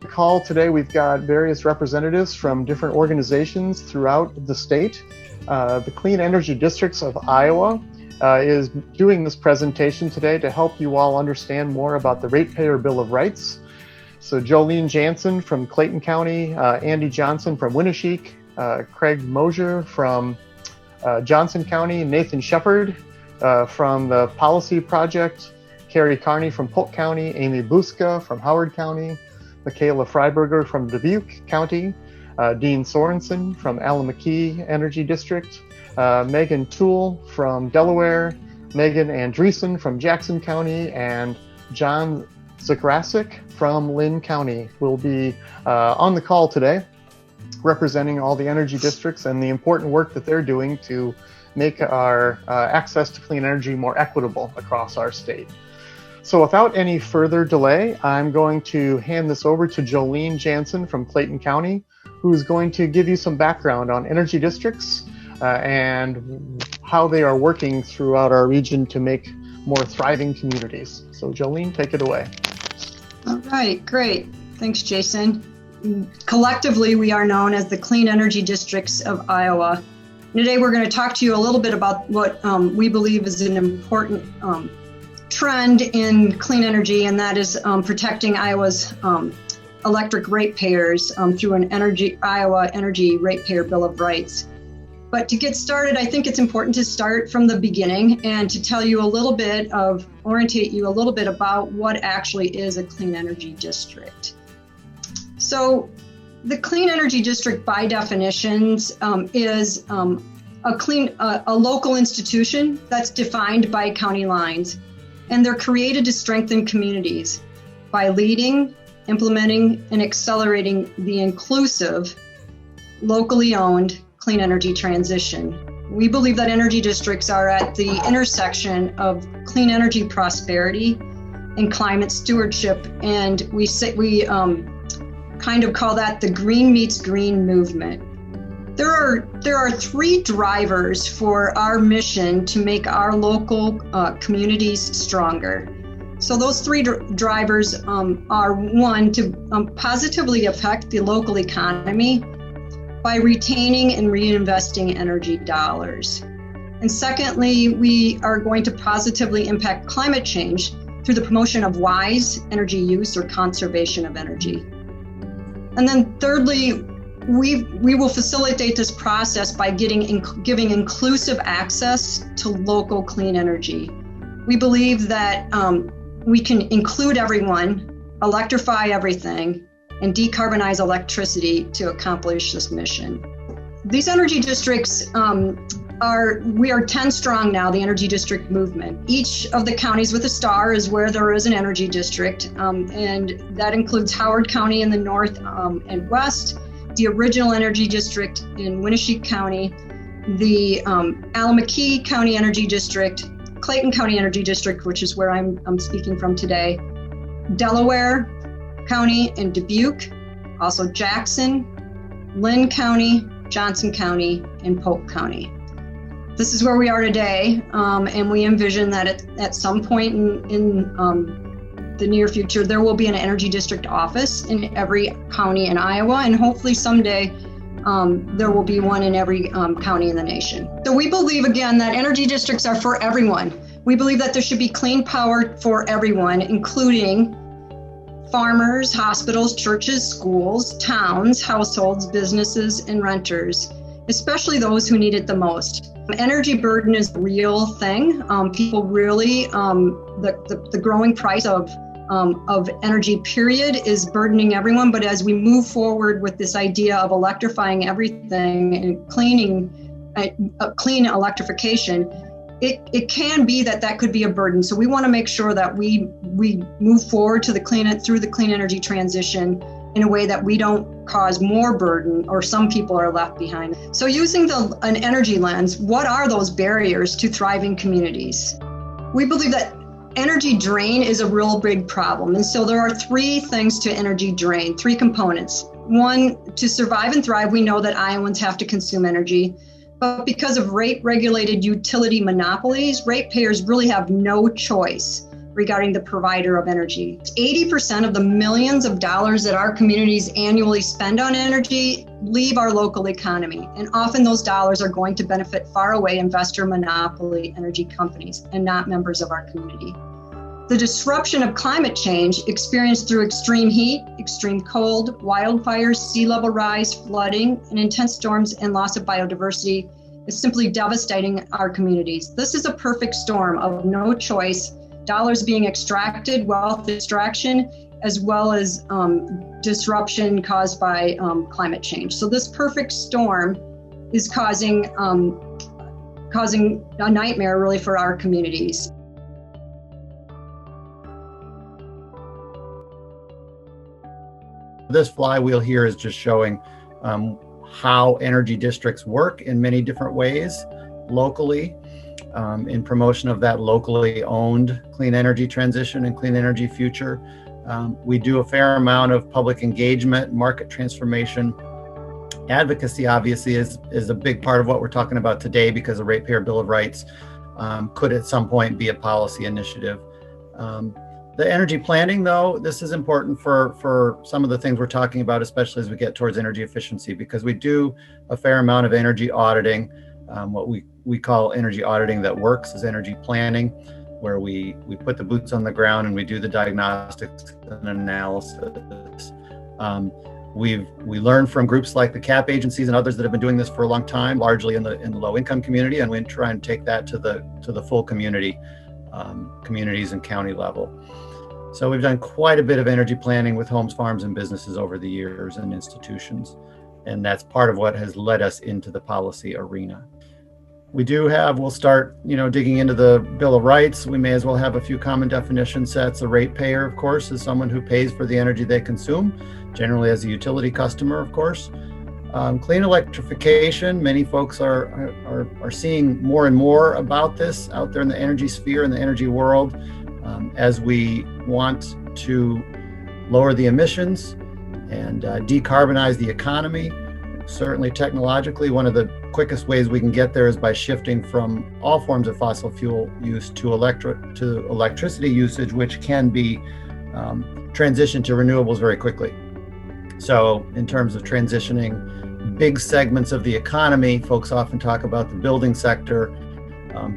Call today, we've got various representatives from different organizations throughout the state. The Clean Energy Districts of Iowa is doing this presentation today to help you all understand more about the Ratepayer Bill of Rights. So Jolene Jansen from Clayton County, Andy Johnson from Winneshiek, Craig Mosier from Johnson County, Nathan Shepard from the Policy Project, Carrie Carney from Polk County, Amy Buska from Howard County, Michaela Freiberger from Dubuque County, Dean Sorensen from Allamakee Energy District, Megan Toole from Delaware, Megan Andreessen from Jackson County, and John Zakrasik from Lynn County will be on the call today, representing all the energy districts and the important work that they're doing to make our access to clean energy more equitable across our state. So without any further delay, I'm going to hand this over to Jolene Jansen from Clayton County, who's going to give you some background on energy districts and how they are working throughout our region to make more thriving communities. So Jolene, take it away. All right, great. Thanks, Jason. Collectively, we are known as the Clean Energy Districts of Iowa. Today, we're going to talk to you a little bit about what we believe is an important trend in clean energy, and that is protecting Iowa's electric ratepayers through an Iowa Energy Ratepayer Bill of Rights. But to get started, I think it's important to start from the beginning and to tell you a little bit orientate you a little bit about what actually is a clean energy district. So the Clean Energy District, by definitions, is a local institution that's defined by county lines. And they're created to strengthen communities by leading, implementing, and accelerating the inclusive, locally owned clean energy transition. We believe that energy districts are at the intersection of clean energy prosperity and climate stewardship, and we kind of call that the green meets green movement. There are three drivers for our mission to make our local communities stronger. So those three drivers are one, to positively affect the local economy by retaining and reinvesting energy dollars. And secondly, we are going to positively impact climate change through the promotion of wise energy use or conservation of energy. And then thirdly, we will facilitate this process by giving inclusive access to local clean energy. We believe that we can include everyone, electrify everything, and decarbonize electricity to accomplish this mission. These energy districts we are 10 strong now, the energy district movement. Each of the counties with a star is where there is an energy district, and that includes Howard County in the north and west, the original energy district in Winneshiek County, the Allamakee County Energy District, Clayton County Energy District, which is where I'm speaking from today, Delaware County and Dubuque, also Jackson, Lynn County, Johnson County, and Polk County. This is where we are today, and we envision that at some point in the near future, there will be an energy district office in every county in Iowa, and hopefully someday there will be one in every county in the nation. So we believe, again, that energy districts are for everyone. We believe that there should be clean power for everyone, including farmers, hospitals, churches, schools, towns, households, businesses, and renters, especially those who need it the most. Energy burden is a real thing. People really, the growing price of energy, period, is burdening everyone. But as we move forward with this idea of electrifying everything and clean electrification, it can be that could be a burden. So we want to make sure that we move forward through the clean energy transition in a way that we don't cause more burden or some people are left behind. So using an energy lens, what are those barriers to thriving communities? We believe that energy drain is a real big problem. And so there are three things to energy drain, three components. One, to survive and thrive, we know that Iowans have to consume energy. But because of rate-regulated utility monopolies, ratepayers really have no choice regarding the provider of energy. 80% of the millions of dollars that our communities annually spend on energy leave our local economy. And often those dollars are going to benefit faraway investor monopoly energy companies and not members of our community. The disruption of climate change experienced through extreme heat, extreme cold, wildfires, sea level rise, flooding, and intense storms and loss of biodiversity is simply devastating our communities. This is a perfect storm of no choice, dollars being extracted, wealth extraction, as well as disruption caused by climate change. So this perfect storm is causing a nightmare really for our communities. This flywheel here is just showing how energy districts work in many different ways locally, in promotion of that locally owned clean energy transition and clean energy future. We do a fair amount of public engagement, market transformation. Advocacy obviously is a big part of what we're talking about today, because the Ratepayer Bill of Rights could at some point be a policy initiative. The energy planning, though, this is important for some of the things we're talking about, especially as we get towards energy efficiency, because we do a fair amount of energy auditing. What we call energy auditing that works is energy planning, where we put the boots on the ground and we do the diagnostics and analysis. We learn from groups like the CAP agencies and others that have been doing this for a long time, largely in the low income community, and we try and take that to the full community, communities and county level. So we've done quite a bit of energy planning with homes, farms, and businesses over the years and institutions. And that's part of what has led us into the policy arena. We'll start, digging into the Bill of Rights. We may as well have a few common definition sets. A ratepayer, of course, is someone who pays for the energy they consume, generally as a utility customer, of course. Clean electrification, many folks are seeing more and more about this out there in the energy sphere and the energy world, as we want to lower the emissions and decarbonize the economy. Certainly technologically, one of the quickest ways we can get there is by shifting from all forms of fossil fuel use to electricity usage, which can be transitioned to renewables very quickly. So in terms of transitioning big segments of the economy, folks often talk about the building sector,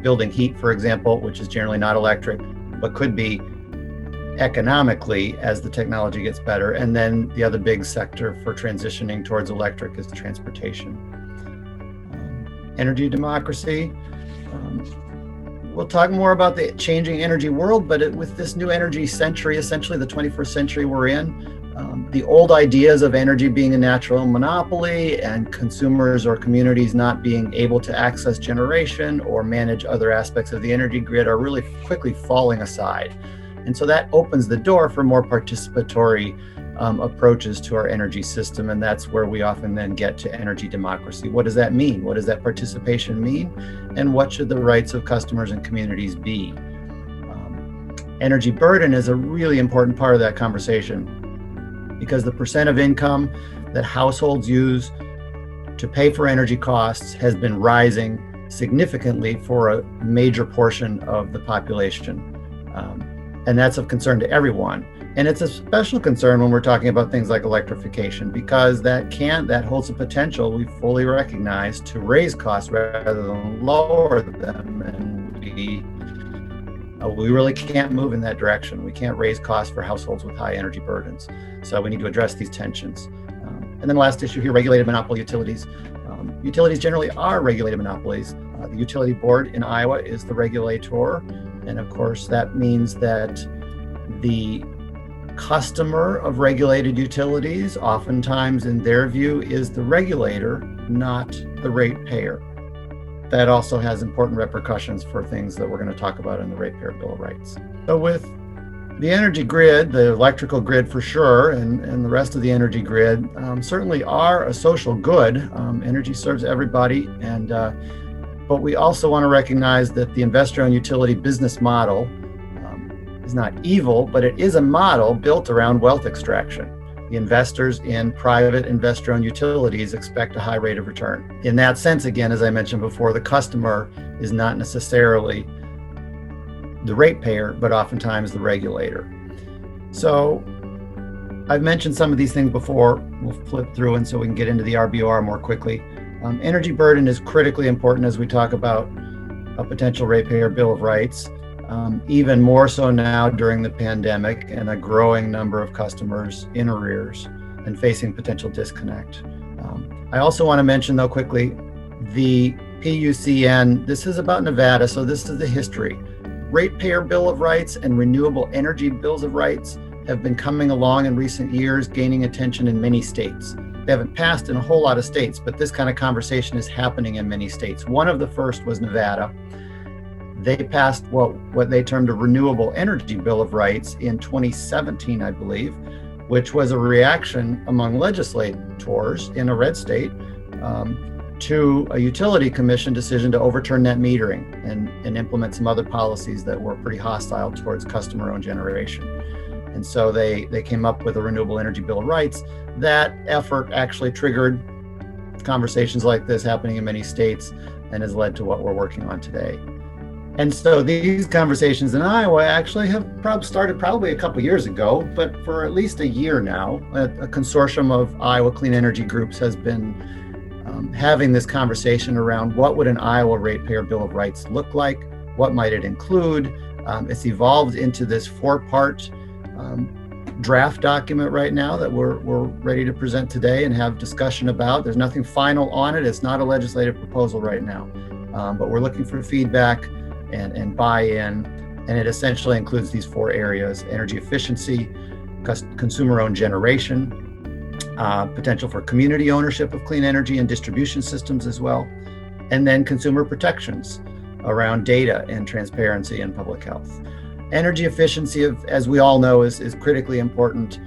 building heat, for example, which is generally not electric, but could be economically as the technology gets better. And then the other big sector for transitioning towards electric is transportation. Energy democracy. We'll talk more about the changing energy world, but with this new energy century, essentially the 21st century we're in, the old ideas of energy being a natural monopoly and consumers or communities not being able to access generation or manage other aspects of the energy grid are really quickly falling aside. And so that opens the door for more participatory approaches to our energy system. And that's where we often then get to energy democracy. What does that mean? What does that participation mean? And what should the rights of customers and communities be? Energy burden is a really important part of that conversation, because the percent of income that households use to pay for energy costs has been rising significantly for a major portion of the population. And that's of concern to everyone. And it's a special concern when we're talking about things like electrification, because that holds the potential, we fully recognize, to raise costs rather than lower them. And we really can't move in that direction. We can't raise costs for households with high energy burdens. So we need to address these tensions. And then last issue here, regulated monopoly utilities. Utilities generally are regulated monopolies. The utility board in Iowa is the regulator. And of course, that means that the customer of regulated utilities, oftentimes in their view, is the regulator, not the ratepayer. That also has important repercussions for things that we're going to talk about in the Ratepayer Bill of Rights. So with the energy grid, the electrical grid for sure, and the rest of the energy grid certainly are a social good. Energy serves everybody, but we also want to recognize that the investor-owned utility business model is not evil, but it is a model built around wealth extraction. The investors in private investor-owned utilities expect a high rate of return. In that sense, again, as I mentioned before, the customer is not necessarily the ratepayer, but oftentimes the regulator. So I've mentioned some of these things before. We'll flip through and so we can get into the RBOR more quickly. Energy burden is critically important as we talk about a potential ratepayer bill of rights, even more so now during the pandemic and a growing number of customers in arrears and facing potential disconnect. I also want to mention, though, quickly, the PUCN, this is about Nevada, so this is the history. Ratepayer Bill of Rights and Renewable Energy Bills of Rights have been coming along in recent years, gaining attention in many states. They haven't passed in a whole lot of states, but this kind of conversation is happening in many states. One of the first was Nevada. They passed what they termed a Renewable Energy Bill of Rights in 2017, I believe, which was a reaction among legislators in a red state to a utility commission decision to overturn net metering and implement some other policies that were pretty hostile towards customer-owned generation. And so they came up with a Renewable Energy Bill of Rights. That effort actually triggered conversations like this happening in many states and has led to what we're working on today. And so these conversations in Iowa actually have started probably a couple years ago, but for at least a year now, a consortium of Iowa clean energy groups has been having this conversation around what would an Iowa ratepayer bill of rights look like, what might it include. It's evolved into this 4-part draft document right now that we're ready to present today and have discussion about. There's nothing final on it. It's not a legislative proposal right now, but we're looking for feedback and buy-in, and it essentially includes these 4 areas: energy efficiency, consumer-owned generation, potential for community ownership of clean energy and distribution systems as well, and then consumer protections around data and transparency and public health. Energy efficiency, as we all know, is critically important.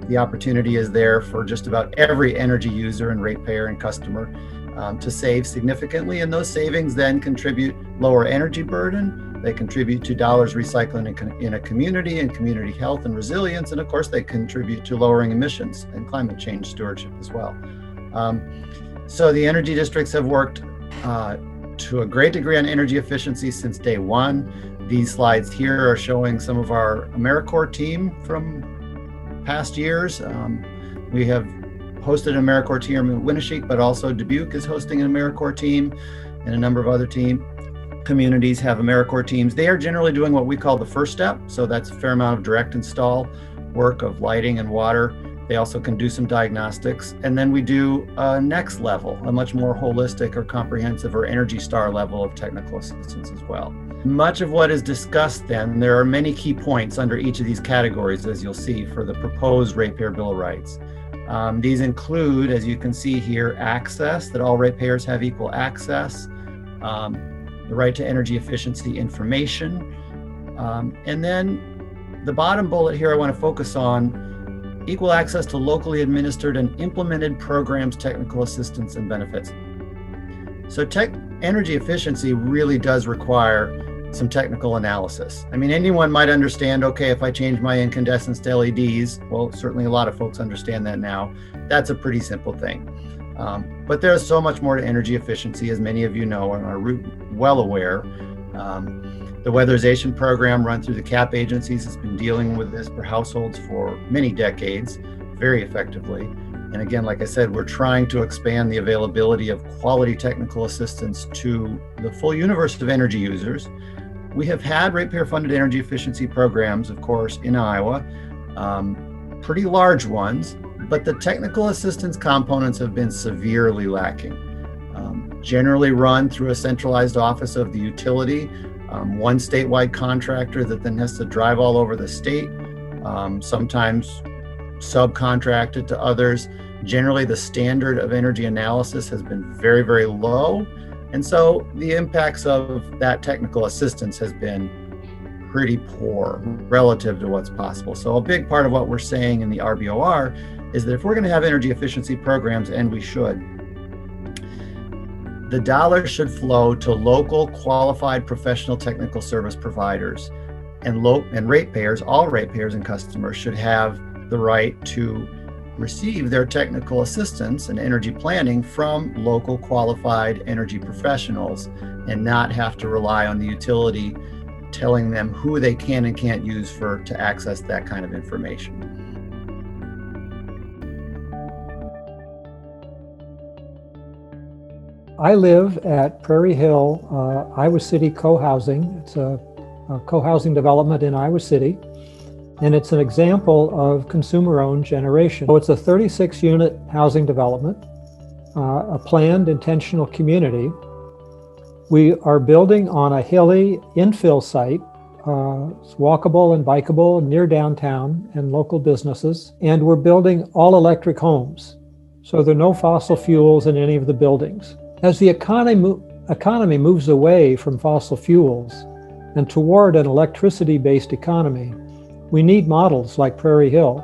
The opportunity is there for just about every energy user and ratepayer and customer to save significantly, and those savings then contribute lower energy burden. They contribute to dollars recycling in a community and community health and resilience, and of course they contribute to lowering emissions and climate change stewardship as well. So the energy districts have worked to a great degree on energy efficiency since day one. These slides here are showing some of our AmeriCorps team from past years. We have hosted an AmeriCorps team in Winneshiek, but also Dubuque is hosting an AmeriCorps team, and a number of other communities have AmeriCorps teams. They are generally doing what we call the first step. So that's a fair amount of direct install work of lighting and water. They also can do some diagnostics. And then we do a next level, a much more holistic or comprehensive or Energy Star level of technical assistance as well. Much of what is discussed then, there are many key points under each of these categories, as you'll see, for the proposed Ratepayer Bill of Rights. These include, as you can see here, access, that all ratepayers have equal access, the right to energy efficiency information, and then the bottom bullet here I want to focus on, equal access to locally administered and implemented programs, technical assistance, and benefits. So energy efficiency really does require some technical analysis. I mean, anyone might understand, okay, if I change my incandescents to LEDs, well, certainly a lot of folks understand that now. That's a pretty simple thing. But there's so much more to energy efficiency, as many of you know and are well aware. The weatherization program run through the CAP agencies has been dealing with this for households for many decades, very effectively. And again, like I said, we're trying to expand the availability of quality technical assistance to the full universe of energy users. We have had ratepayer-funded energy efficiency programs, of course, in Iowa, pretty large ones, but the technical assistance components have been severely lacking. Generally run through a centralized office of the utility, one statewide contractor that then has to drive all over the state, sometimes subcontracted to others. Generally, the standard of energy analysis has been very, very low. And so the impacts of that technical assistance has been pretty poor relative to what's possible. So a big part of what we're saying in the RBOR is that if we're going to have energy efficiency programs, and we should, the dollars should flow to local qualified professional technical service providers, and ratepayers, all ratepayers and customers should have the right to receive their technical assistance and energy planning from local qualified energy professionals and not have to rely on the utility telling them who they can and can't use to access that kind of information. I live at Prairie Hill, Iowa City Co-Housing. It's a co-housing development in Iowa City, and it's an example of consumer-owned generation. So it's a 36-unit housing development, a planned intentional community. We are building on a hilly infill site. It's walkable and bikeable near downtown and local businesses, and we're building all-electric homes, so there are no fossil fuels in any of the buildings. As the economy moves away from fossil fuels and toward an electricity-based economy, we need models like Prairie Hill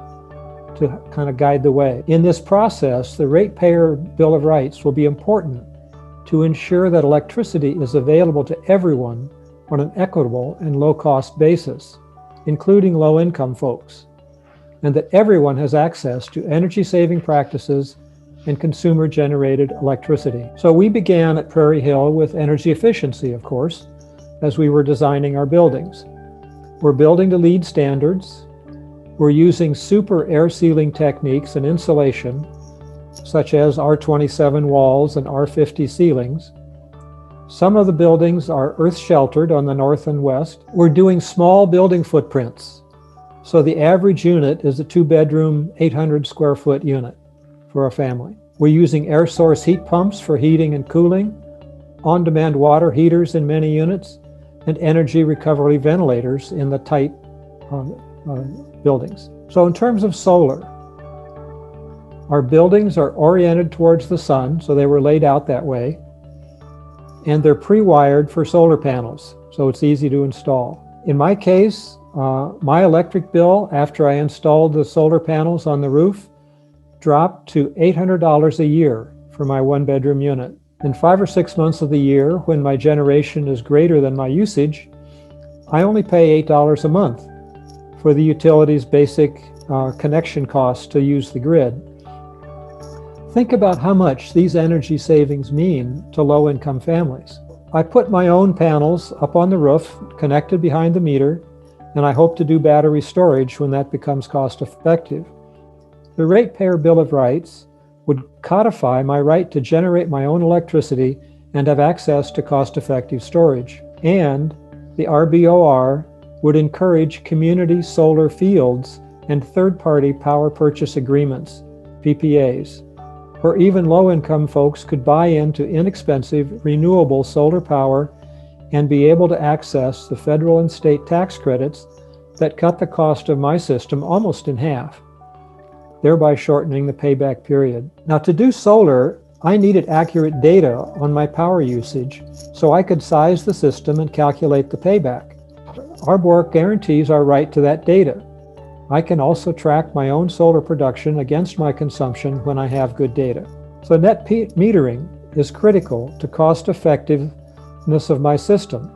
to kind of guide the way. In this process, the Ratepayer Bill of Rights will be important to ensure that electricity is available to everyone on an equitable and low-cost basis, including low-income folks, and that everyone has access to energy-saving practices and consumer-generated electricity. So we began at Prairie Hill with energy efficiency, of course, as we were designing our buildings. We're building to LEED standards. We're using super air sealing techniques and insulation, such as R27 walls and R50 ceilings. Some of the buildings are earth sheltered on the north and west. We're doing small building footprints. So the average unit is a 2-bedroom, 800 square foot unit for a family. We're using air source heat pumps for heating and cooling, on-demand water heaters in many units, and energy recovery ventilators in the tight buildings. So in terms of solar, our buildings are oriented towards the sun, so they were laid out that way, and they're pre-wired for solar panels, so it's easy to install. In my case, my electric bill after I installed the solar panels on the roof dropped to $800 a year for my 1-bedroom unit. In 5 or 6 months of the year, when my generation is greater than my usage, I only pay $8 a month for the utility's basic connection costs to use the grid. Think about how much these energy savings mean to low-income families. I put my own panels up on the roof, connected behind the meter, and I hope to do battery storage when that becomes cost-effective. The Ratepayer Bill of Rights would codify my right to generate my own electricity and have access to cost-effective storage. And the IowaRBoR would encourage community solar fields and third-party power purchase agreements, PPAs, where even low-income folks could buy into inexpensive, renewable solar power and be able to access the federal and state tax credits that cut the cost of my system almost in half, thereby shortening the payback period. Now, to do solar, I needed accurate data on my power usage so I could size the system and calculate the payback. IowaRBoR guarantees our right to that data. I can also track my own solar production against my consumption when I have good data. So net metering is critical to cost effectiveness of my system.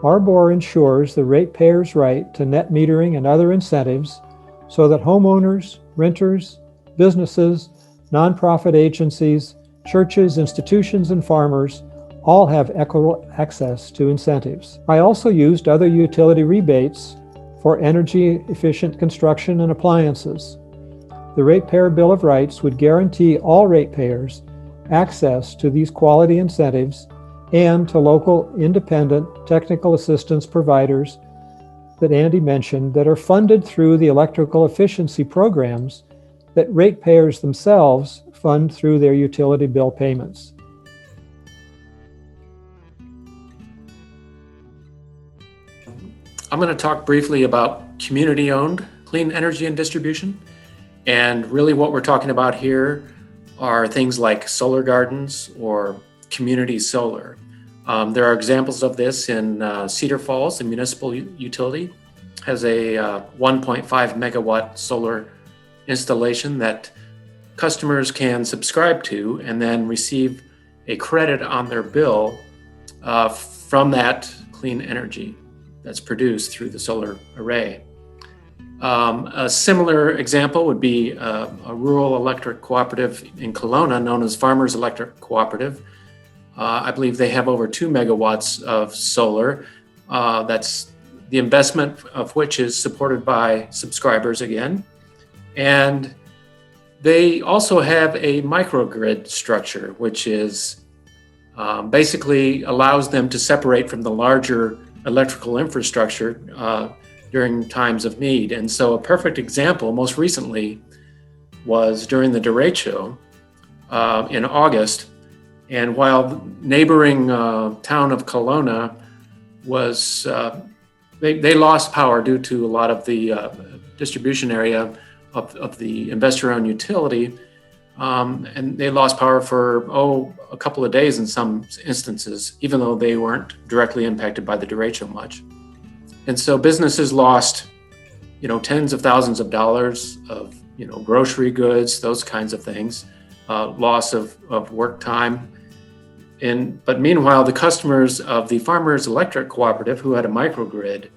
IowaRBoR ensures the ratepayer's right to net metering and other incentives so that homeowners, renters, businesses, nonprofit agencies, churches, institutions, and farmers all have equitable access to incentives. I also used other utility rebates for energy-efficient construction and appliances. The Ratepayer Bill of Rights would guarantee all ratepayers access to these quality incentives and to local independent technical assistance providers that Andy mentioned that are funded through the electrical efficiency programs that ratepayers themselves fund through their utility bill payments. I'm going to talk briefly about community-owned clean energy and distribution. And really what we're talking about here are things like solar gardens or community solar. There are examples of this in Cedar Falls. The municipal utility has a 1.5 megawatt solar installation that customers can subscribe to and then receive a credit on their bill from that clean energy that's produced through the solar array. A similar example would be a rural electric cooperative in Kelowna known as Farmers Electric Cooperative. I believe they have over 2 megawatts of solar That's the investment of which is supported by subscribers again. And they also have a microgrid structure, which is basically allows them to separate from the larger electrical infrastructure during times of need. And so a perfect example most recently was during the derecho in August. And while neighboring town of Kelowna was, they lost power due to a lot of the distribution area of the investor-owned utility, and they lost power for a couple of days in some instances, even though they weren't directly impacted by the derecho much. And so businesses lost, tens of thousands of dollars of, grocery goods, those kinds of things, loss of work time. But meanwhile, the customers of the Farmers Electric Cooperative, who had a microgrid,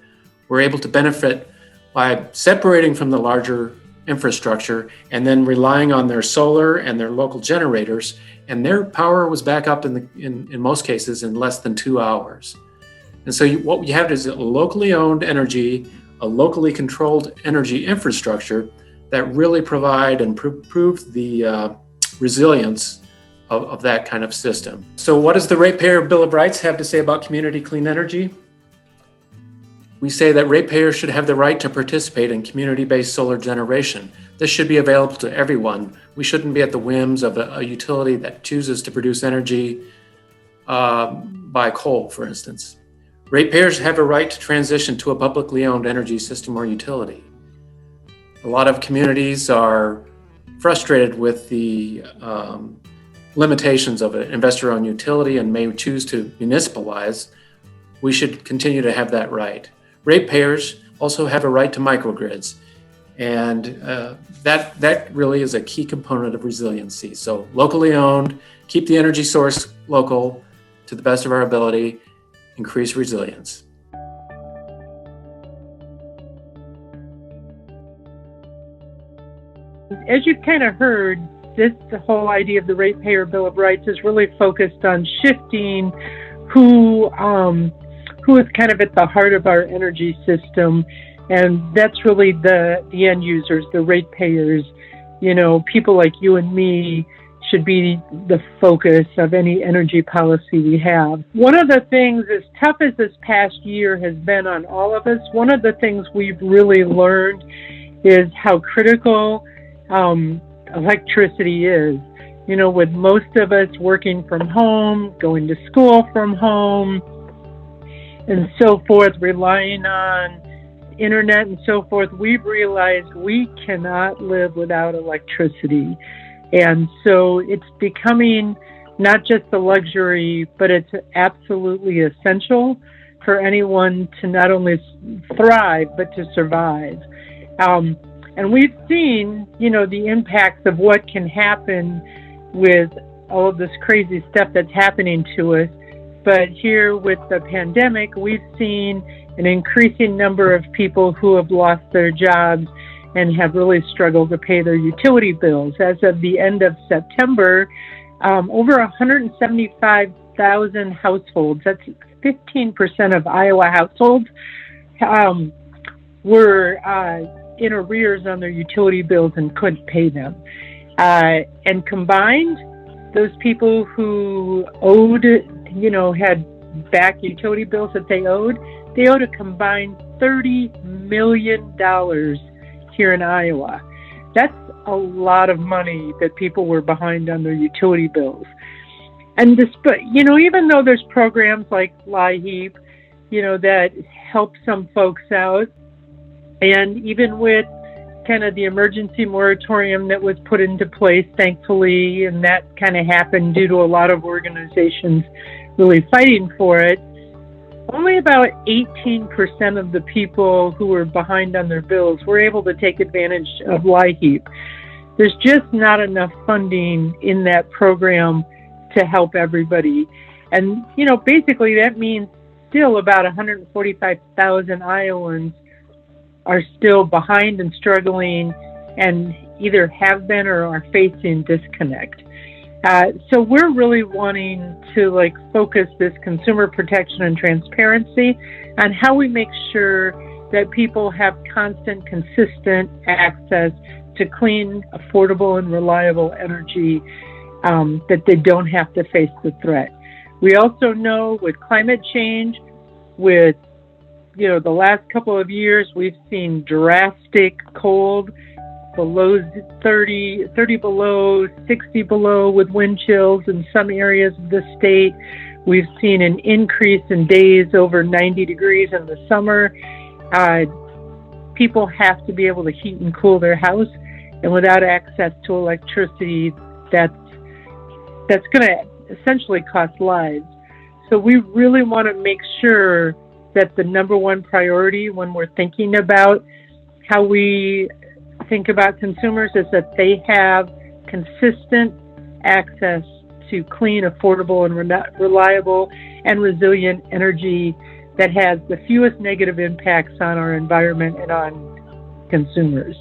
were able to benefit by separating from the larger infrastructure and then relying on their solar and their local generators, and their power was back up in most cases in less than 2 hours. And so what we have is a locally owned energy, a locally controlled energy infrastructure that really provide and prove the resilience of that kind of system. So what does the Ratepayer Bill of Rights have to say about community clean energy? We say that ratepayers should have the right to participate in community-based solar generation. This should be available to everyone. We shouldn't be at the whims of a utility that chooses to produce energy by coal, for instance. Ratepayers have a right to transition to a publicly owned energy system or utility. A lot of communities are frustrated with the limitations of an investor-owned utility and may choose to municipalize. We should continue to have that right. Ratepayers also have a right to microgrids, and that really is a key component of resiliency. So locally owned, keep the energy source local to the best of our ability, increase resilience. As you've kind of heard, the whole idea of the Ratepayer Bill of Rights is really focused on shifting who is kind of at the heart of our energy system, and that's really the end users, the ratepayers. People like you and me should be the focus of any energy policy we have. One of the things, as tough as this past year has been on all of us, one of the things we've really learned is how critical electricity is. With most of us working from home, going to school from home, and so forth, relying on internet and so forth, we've realized we cannot live without electricity. And so it's becoming not just a luxury, but it's absolutely essential for anyone to not only thrive, but to survive. And we've seen, the impacts of what can happen with all of this crazy stuff that's happening to us. But here with the pandemic, we've seen an increasing number of people who have lost their jobs and have really struggled to pay their utility bills. As of the end of September, over 175,000 households, that's 15% of Iowa households, were in arrears on their utility bills and couldn't pay them. And combined, those people who owed, had back utility bills that they owed a combined $30 million here in Iowa. That's a lot of money that people were behind on their utility bills. And even though there's programs like LIHEAP, that help some folks out, and even with kind of the emergency moratorium that was put into place, thankfully, and that kind of happened due to a lot of organizations really fighting for it, only about 18% of the people who were behind on their bills were able to take advantage of LIHEAP. There's just not enough funding in that program to help everybody. And, basically that means still about 145,000 Iowans are still behind and struggling and either have been or are facing disconnect. So we're really wanting to focus this consumer protection and transparency on how we make sure that people have constant, consistent access to clean, affordable, and reliable energy, that they don't have to face the threat. We also know with climate change, with the last couple of years, we've seen drastic cold, below 30 below, 60 below with wind chills in some areas of the state. We've seen an increase in days over 90 degrees in the summer. People have to be able to heat and cool their house, and without access to electricity, that's going to essentially cost lives. So we really want to make sure that the number one priority when we're thinking about how we think about consumers is that they have consistent access to clean, affordable, and reliable and resilient energy that has the fewest negative impacts on our environment and on consumers.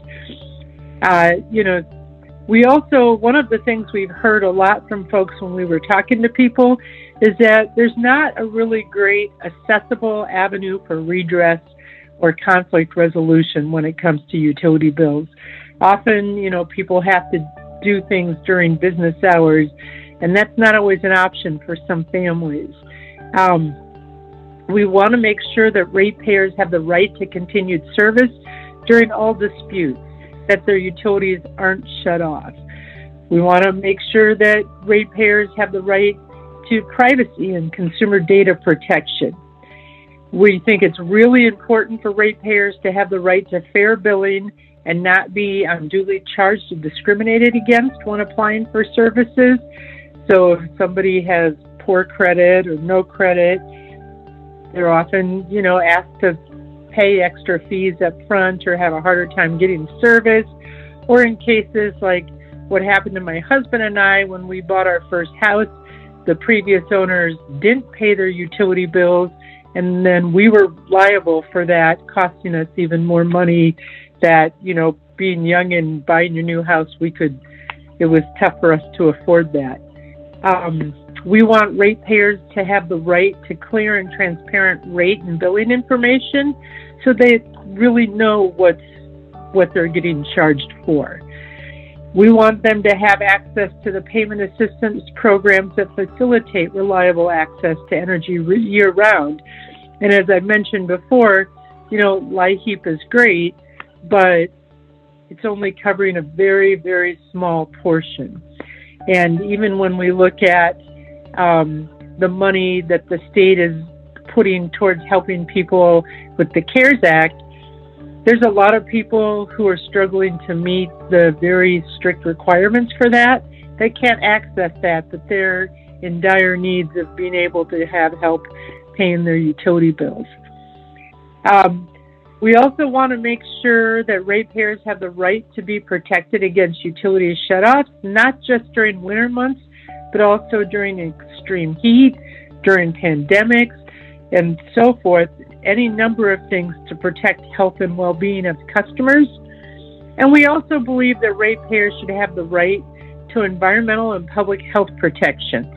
We also, one of the things we've heard a lot from folks when we were talking to people is that there's not a really great accessible avenue for redress or conflict resolution when it comes to utility bills. Often, people have to do things during business hours, and that's not always an option for some families. We want to make sure that ratepayers have the right to continued service during all disputes, that their utilities aren't shut off. We want to make sure that ratepayers have the right to privacy and consumer data protection. We think it's really important for ratepayers to have the right to fair billing and not be unduly charged or discriminated against when applying for services. So if somebody has poor credit or no credit, they're often, asked to pay extra fees up front or have a harder time getting service. Or in cases like what happened to my husband and I when we bought our first house, the previous owners didn't pay their utility bills, and then we were liable for that, costing us even more money that, being young and buying your new house, it was tough for us to afford that. We want ratepayers to have the right to clear and transparent rate and billing information so they really know what they're getting charged for. We want them to have access to the payment assistance programs that facilitate reliable access to energy year-round. And as I mentioned before, LIHEAP is great, but it's only covering a very, very small portion. And even when we look at the money that the state is putting towards helping people with the CARES Act, there's a lot of people who are struggling to meet the very strict requirements for that. They can't access that, but they're in dire needs of being able to have help paying their utility bills. We also want to make sure that ratepayers have the right to be protected against utility shutoffs, not just during winter months, but also during extreme heat, during pandemics, and so forth. Any number of things to protect health and well-being of customers. And we also believe that ratepayers should have the right to environmental and public health protections.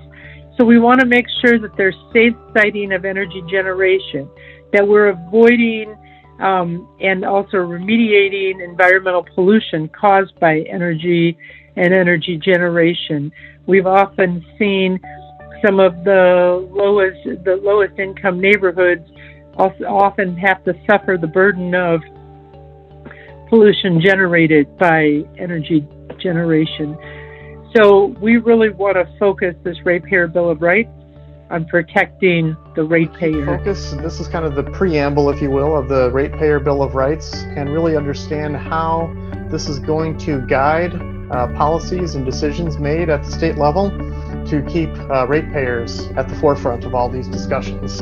So we want to make sure that there's safe siting of energy generation, that we're avoiding and also remediating environmental pollution caused by energy and energy generation. We've often seen some of the lowest income neighborhoods also often have to suffer the burden of pollution generated by energy generation. So we really want to focus this Ratepayer Bill of Rights on protecting the ratepayer. Focus, this is kind of the preamble, if you will, of the Ratepayer Bill of Rights, and really understand how this is going to guide policies and decisions made at the state level to keep ratepayers at the forefront of all these discussions.